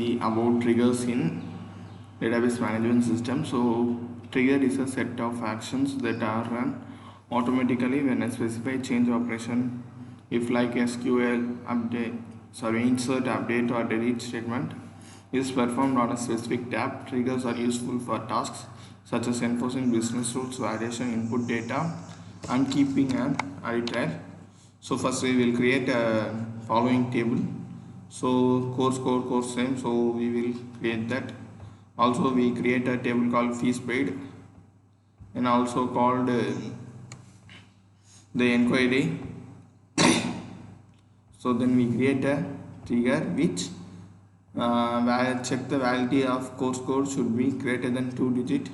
see about triggers in database management system. So trigger is a set of actions that are run automatically when a specified change operation, if like SQL update, insert, update or delete statement is performed on a specific tab. Triggers are useful for tasks such as enforcing business rules, validation input data, and keeping an arbitrary. So first we will create a following table. So course name, so we will create that. Also we create a table called fees paid and also called the inquiry. So then we create a trigger which check the validity of course code should be greater than 2 digit,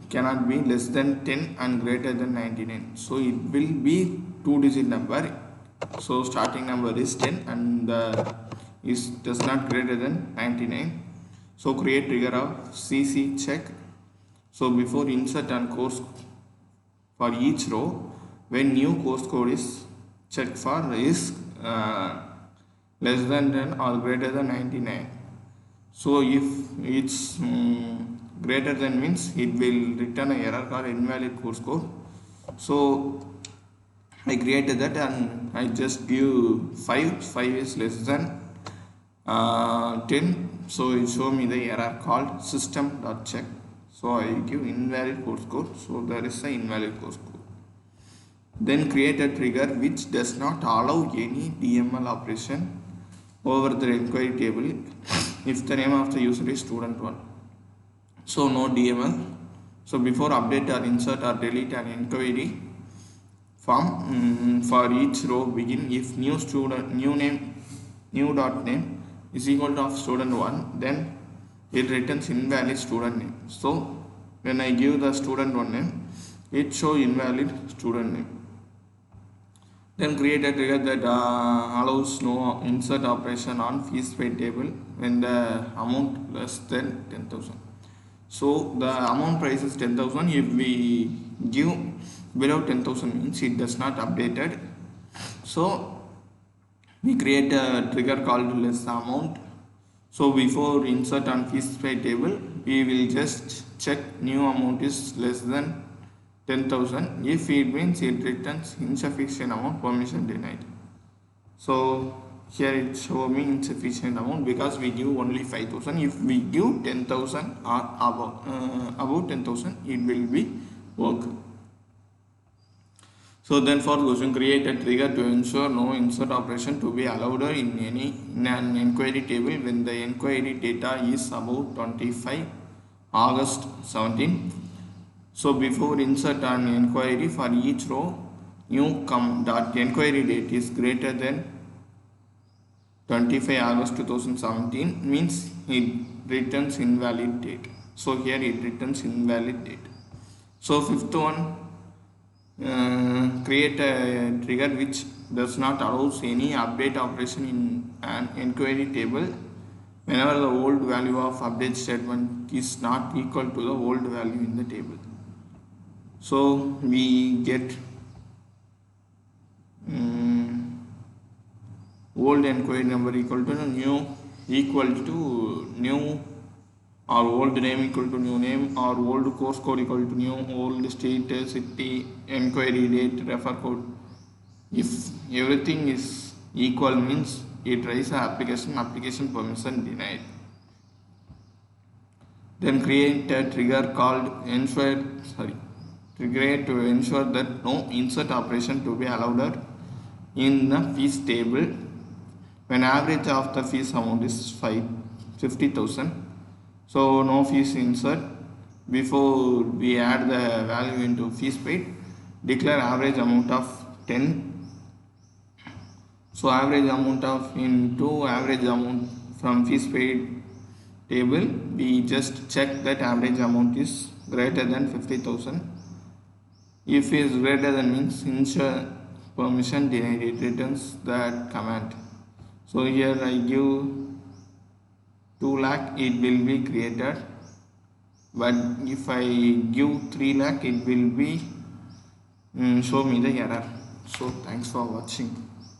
cannot be less than 10 and greater than 99. So it will be 2 digit number. So starting number is 10 and is does not greater than 99. So create trigger of CC check. So before insert and course for each row, when new course code is checked for is less than 10 or greater than 99. So if it's greater than means it will return an error called invalid course code. So I created that and I just give 5 is less than 10. So it show me the error called system.check. So I give invalid course code. So there is an invalid course code. Then create a trigger which does not allow any DML operation over the inquiry table if the name of the user is student1. So no DML. So before update or insert or delete an inquiry form for each row begin if new dot name is equal to of student1, then it returns invalid student name. So when I give the student1 name, it show invalid student name. Then create a trigger that allows no insert operation on fees paid table when the amount less than 10,000. So the amount price is 10,000. If we give below 10,000 means it does not updated. So we create a trigger called less amount. So before insert on fees paid table, we will just check new amount is less than 10,000. If it means it returns insufficient amount, permission denied. So here it show me insufficient amount because we give only 5,000. If we give 10,000 or about 10,000, it will be work. So then for question, create a trigger to ensure no insert operation to be allowed in an inquiry table when the inquiry data is about 25 August 17. So before insert an inquiry for each row, new dot inquiry date is greater than 25 August 2017 means it returns invalid date. So here it returns invalid date. So fifth one, create a trigger which does not allow any update operation in an inquiry table whenever the old value of update statement is not equal to the old value in the table. So we get old inquiry number equal to new or old name equal to new name or old course code equal to new, old state, city, inquiry date, refer code. If everything is equal means it raises application permission denied. Then create a trigger called trigger to ensure that no insert operation to be allowed in the fees table when average of the fees amount is 50,000. So no fees insert. Before we add the value into fees paid, declare average amount of 10. So average amount of into average amount from fees paid table, we just check that average amount is greater than 50,000. If is greater than means insert permission denied, it returns that command. So here I give 2 lakh, it will be created, but if I give 3 lakh, it will be show me the error. So thanks for watching.